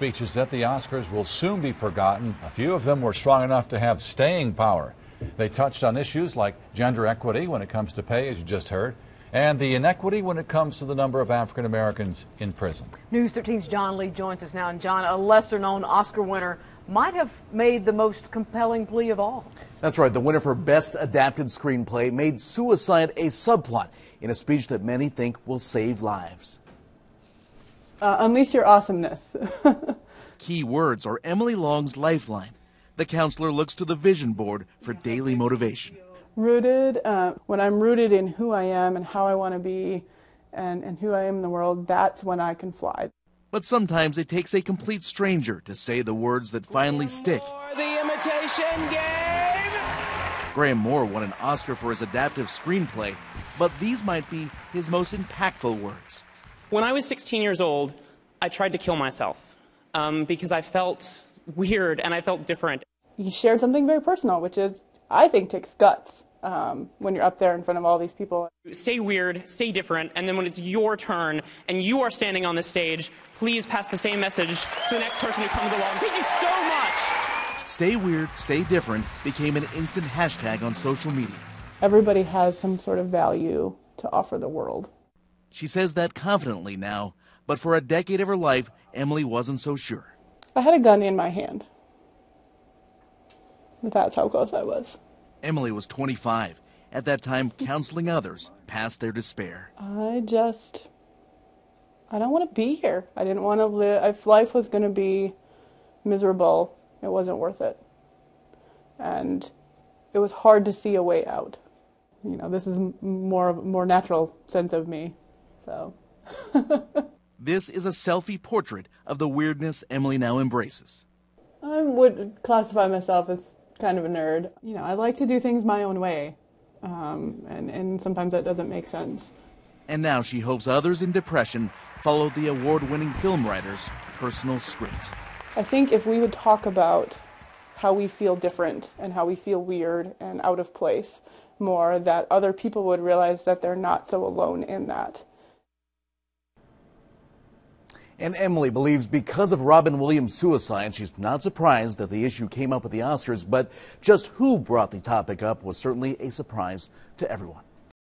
speeches at the Oscars will soon be forgotten. A few of them were strong enough to have staying power. They touched on issues like gender equity when it comes to pay, as you just heard, and the inequity when it comes to the number of African Americans in prison. News 13's John Lee joins us now. And John, a lesser-known Oscar winner might have made the most compelling plea of all. That's right. The winner for Best Adapted Screenplay made suicide a subplot in a speech that many think will save lives. Unleash your awesomeness. Key words are Emily Long's lifeline. The counselor looks to the vision board for daily motivation. Rooted, when I'm rooted in who I am and how I want to be and who I am in the world, that's when I can fly. But sometimes it takes a complete stranger to say the words that finally stick. The Imitation Game! Graham Moore won an Oscar for his adaptive screenplay, but these might be his most impactful words. When I was 16 years old, I tried to kill myself because I felt weird and I felt different. You shared something very personal, which is, I think, takes guts when you're up there in front of all these people. Stay weird, stay different, and then when it's your turn and you are standing on the stage, please pass the same message to the next person who comes along. Thank you so much! Stay weird, stay different became an instant hashtag on social media. Everybody has some sort of value to offer the world. She says that confidently now, but for a decade of her life, Emily wasn't so sure. I had a gun in my hand. But that's how close I was. Emily was 25. At that time, counseling others past their despair. I don't want to be here. I didn't want to live. If life was going to be miserable, it wasn't worth it. And it was hard to see a way out. You know, this is more natural sense of me. So. This is a selfie portrait of the weirdness Emily now embraces. I would classify myself as kind of a nerd. You know, I like to do things my own way, and sometimes that doesn't make sense. And now she hopes others in depression follow the award-winning film writer's personal script. I think if we would talk about how we feel different and how we feel weird and out of place more, that other people would realize that they're not so alone in that. And Emily believes because of Robin Williams' suicide, she's not surprised that the issue came up at the Oscars, but just who brought the topic up was certainly a surprise to everyone.